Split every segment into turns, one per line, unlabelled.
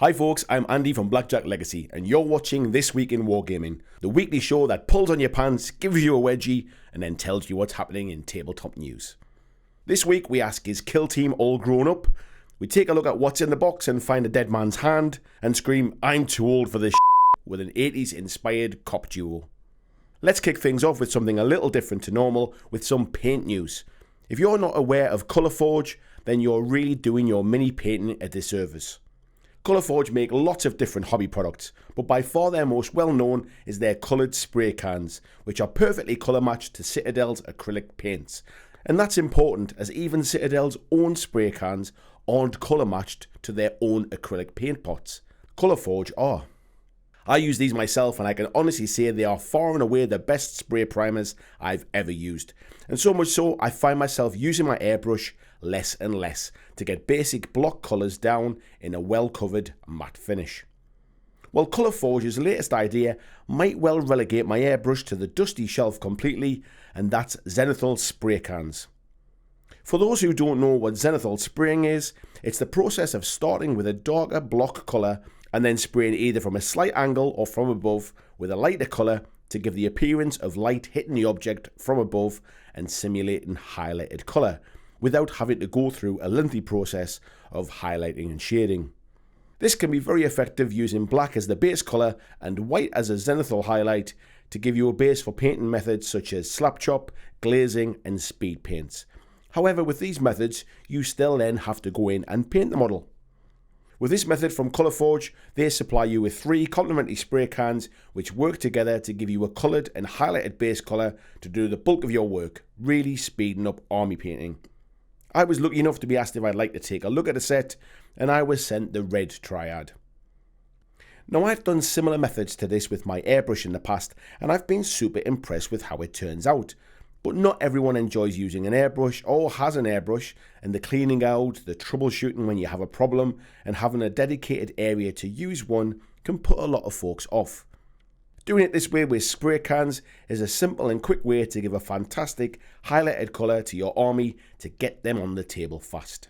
Hi folks, I'm Andy from BlackJack Legacy, and you're watching This Week in Wargaming, the weekly show that pulls on your pants, gives you a wedgie, and then tells you what's happening in tabletop news. This week we ask, is Kill Team all grown up? We take a look at what's in the box and find a dead man's hand, and scream, I'm too old for this shit, with an 80s inspired cop duo. Let's kick things off with something a little different to normal, with some paint news. If you're not aware of Colourforge, then you're really doing your mini painting a disservice. Colourforge make lots of different hobby products, but by far their most well known is their coloured spray cans, which are perfectly colour matched to Citadel's acrylic paints. And that's important, as even Citadel's own spray cans aren't colour matched to their own acrylic paint pots. Colourforge are. I use these myself, and I can honestly say they are far and away the best spray primers I've ever used. And so much so, I find myself using my airbrush less and less to get basic block colours down in a well-covered matte finish. Well, Colourforge's latest idea might well relegate my airbrush to the dusty shelf completely, and that's zenithal spray cans. For those who don't know what zenithal spraying is, it's the process of starting with a darker block colour and then spraying either from a slight angle or from above with a lighter colour to give the appearance of light hitting the object from above and simulating highlighted colour, without having to go through a lengthy process of highlighting and shading. This can be very effective using black as the base colour and white as a zenithal highlight to give you a base for painting methods such as slap chop, glazing and speed paints. However, with these methods, you still then have to go in and paint the model. With this method from Colourforge, they supply you with 3 complementary spray cans which work together to give you a coloured and highlighted base colour to do the bulk of your work, really speeding up army painting. I was lucky enough to be asked if I'd like to take a look at a set, and I was sent the Red Triad. Now, I've done similar methods to this with my airbrush in the past, and I've been super impressed with how it turns out. But not everyone enjoys using an airbrush or has an airbrush, and the cleaning out, the troubleshooting when you have a problem, and having a dedicated area to use one can put a lot of folks off. Doing it this way with spray cans is a simple and quick way to give a fantastic highlighted colour to your army to get them on the table fast.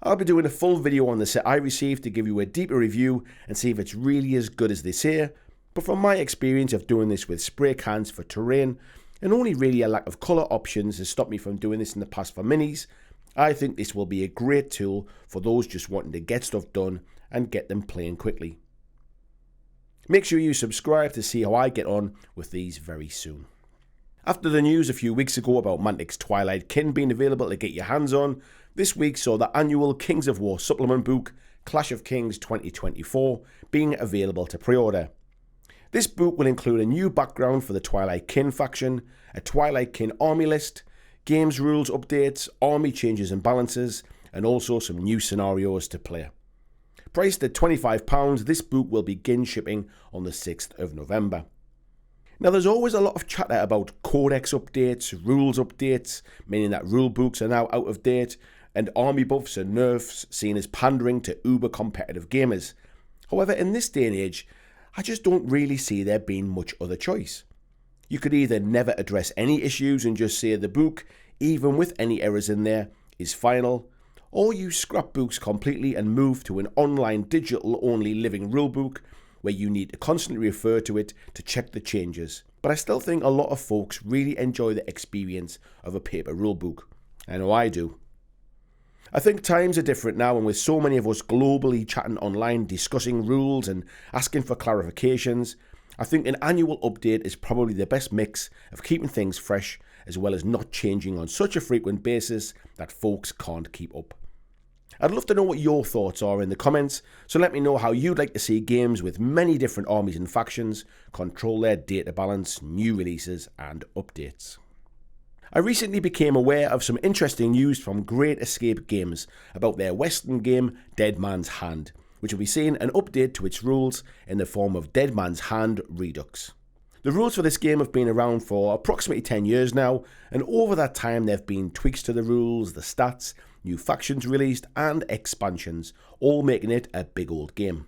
I'll be doing a full video on the set I received to give you a deeper review and see if it's really as good as they say, but from my experience of doing this with spray cans for terrain, and only really a lack of colour options has stopped me from doing this in the past for minis, I think this will be a great tool for those just wanting to get stuff done and get them playing quickly. Make sure you subscribe to see how I get on with these very soon. After the news a few weeks ago about Mantic's Twilight Kin being available to get your hands on, this week saw the annual Kings of War supplement book, Clash of Kings 2024, being available to pre-order. This book will include a new background for the Twilight Kin faction, a Twilight Kin army list, games rules updates, army changes and balances, and also some new scenarios to play. Priced at £25, this book will begin shipping on the 6th of November. Now, there's always a lot of chatter about codex updates, rules updates, meaning that rule books are now out of date, and army buffs and nerfs seen as pandering to uber competitive gamers. However, in this day and age, I just don't really see there being much other choice. You could either never address any issues and just say the book, even with any errors in there, is final, or you scrap books completely and move to an online digital only living rulebook where you need to constantly refer to it to check the changes. But I still think a lot of folks really enjoy the experience of a paper rulebook. I know I do. I think times are different now, and with so many of us globally chatting online, discussing rules and asking for clarifications, I think an annual update is probably the best mix of keeping things fresh as well as not changing on such a frequent basis that folks can't keep up. I'd love to know what your thoughts are in the comments, so let me know how you'd like to see games with many different armies and factions control their data balance, new releases and updates. I recently became aware of some interesting news from Great Escape Games about their Western game Dead Man's Hand, which will be seeing an update to its rules in the form of Dead Man's Hand Redux. The rules for this game have been around for approximately 10 years now, and over that time there have been tweaks to the rules, the stats, new factions released and expansions, all making it a big old game.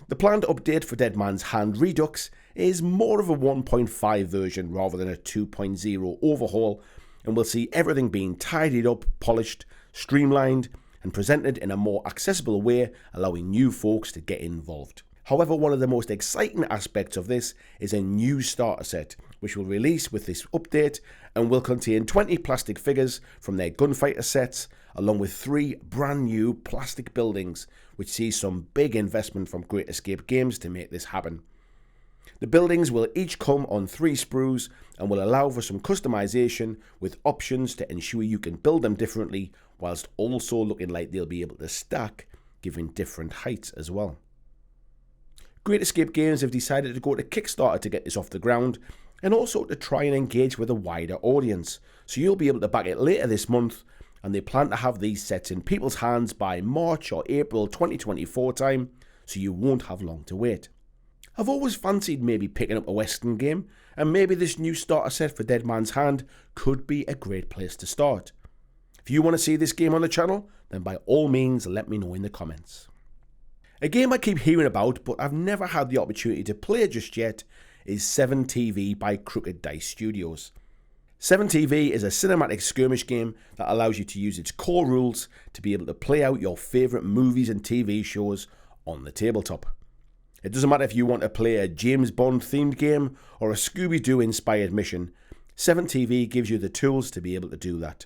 The planned update for Dead Man's Hand Redux is more of a 1.5 version rather than a 2.0 overhaul, and we'll see everything being tidied up, polished, streamlined, and presented in a more accessible way, allowing new folks to get involved. However, one of the most exciting aspects of this is a new starter set, which will release with this update and will contain 20 plastic figures from their gunfighter sets, along with 3 brand new plastic buildings, which sees some big investment from Great Escape Games to make this happen. The buildings will each come on 3 sprues and will allow for some customization with options to ensure you can build them differently, whilst also looking like they'll be able to stack, giving different heights as well. Great Escape Games have decided to go to Kickstarter to get this off the ground, and also to try and engage with a wider audience, so you'll be able to back it later this month, and they plan to have these sets in people's hands by March or April 2024 time, so you won't have long to wait. I've always fancied maybe picking up a Western game, and maybe this new starter set for Dead Man's Hand could be a great place to start. If you want to see this game on the channel, then by all means let me know in the comments. A game I keep hearing about but I've never had the opportunity to play just yet is 7TV by Crooked Dice Studios. 7TV is a cinematic skirmish game that allows you to use its core rules to be able to play out your favourite movies and TV shows on the tabletop. It doesn't matter if you want to play a James Bond themed game or a Scooby-Doo inspired mission, 7TV gives you the tools to be able to do that.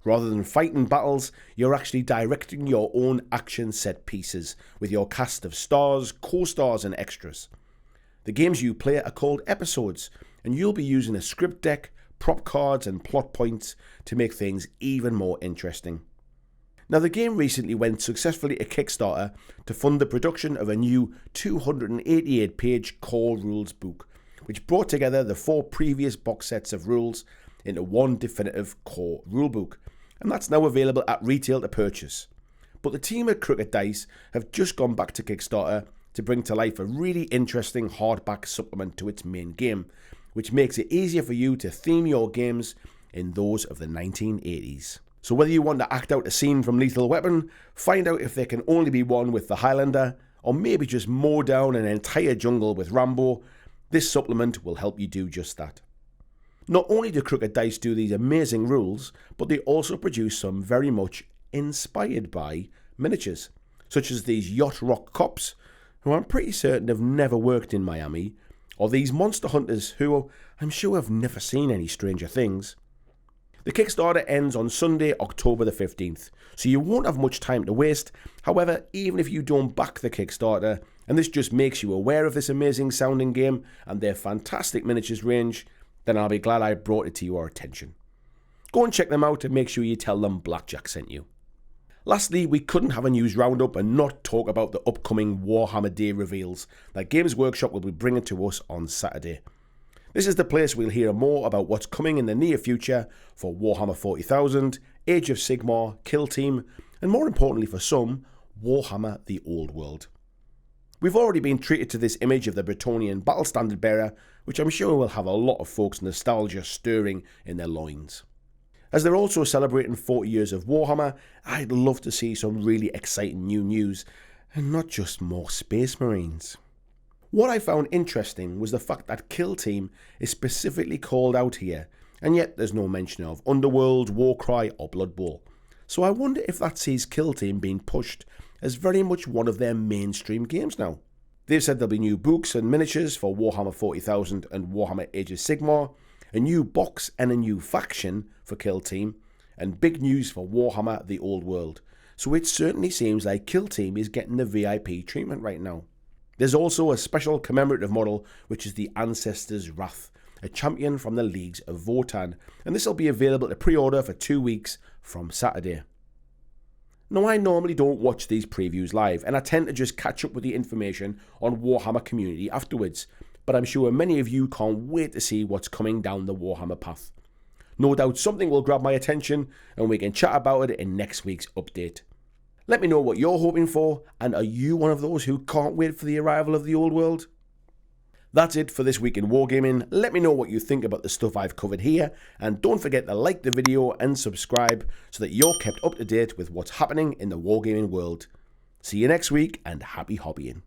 Rather than fighting battles, you're actually directing your own action set pieces with your cast of stars, co-stars and extras. The games you play are called episodes, and you'll be using a script deck, prop cards and plot points to make things even more interesting. Now, the game recently went successfully to Kickstarter to fund the production of a new 288-page core rules book, which brought together the 4 previous box sets of rules into one definitive core rulebook, and that's now available at retail to purchase. But the team at Crooked Dice have just gone back to Kickstarter to bring to life a really interesting hardback supplement to its main game, which makes it easier for you to theme your games in those of the 1980s. So whether you want to act out a scene from Lethal Weapon, find out if there can only be one with the Highlander, or maybe just mow down an entire jungle with Rambo, this supplement will help you do just that. Not only do Crooked Dice do these amazing rules, but they also produce some very much inspired by miniatures, such as these Yacht Rock Cops, who I'm pretty certain have never worked in Miami, or these monster hunters who I'm sure have never seen any Stranger Things. The Kickstarter ends on Sunday, October the 15th, so you won't have much time to waste. However, even if you don't back the Kickstarter, and this just makes you aware of this amazing sounding game and their fantastic miniatures range, then I'll be glad I brought it to your attention. Go and check them out and make sure you tell them BlackJack sent you. Lastly, we couldn't have a news roundup and not talk about the upcoming Warhammer Day reveals that Games Workshop will be bringing to us on Saturday. This is the place we'll hear more about what's coming in the near future for Warhammer 40,000, Age of Sigmar, Kill Team, and more importantly for some, Warhammer the Old World. We've already been treated to this image of the Bretonnian battle standard bearer, which I'm sure will have a lot of folks' nostalgia stirring in their loins. As they're also celebrating 40 years of Warhammer, I'd love to see some really exciting new news, and not just more Space Marines. What I found interesting was the fact that Kill Team is specifically called out here, and yet there's no mention of Underworld, Warcry or Blood Bowl. So I wonder if that sees Kill Team being pushed as very much one of their mainstream games now. They've said there'll be new books and miniatures for Warhammer 40,000 and Warhammer Age of Sigmar, a new box and a new faction for Kill Team, and big news for Warhammer the Old World. So it certainly seems like Kill Team is getting the VIP treatment right now. There's also a special commemorative model, which is the Ancestor's Wrath, a champion from the Leagues of Votan, and this will be available to pre-order for 2 weeks from Saturday. Now, I normally don't watch these previews live, and I tend to just catch up with the information on Warhammer community afterwards, but I'm sure many of you can't wait to see what's coming down the Warhammer path. No doubt something will grab my attention, and we can chat about it in next week's update. Let me know what you're hoping for, and are you one of those who can't wait for the arrival of the Old World? That's it for this week in Wargaming. Let me know what you think about the stuff I've covered here, and don't forget to like the video and subscribe so that you're kept up to date with what's happening in the Wargaming world. See you next week, and happy hobbying.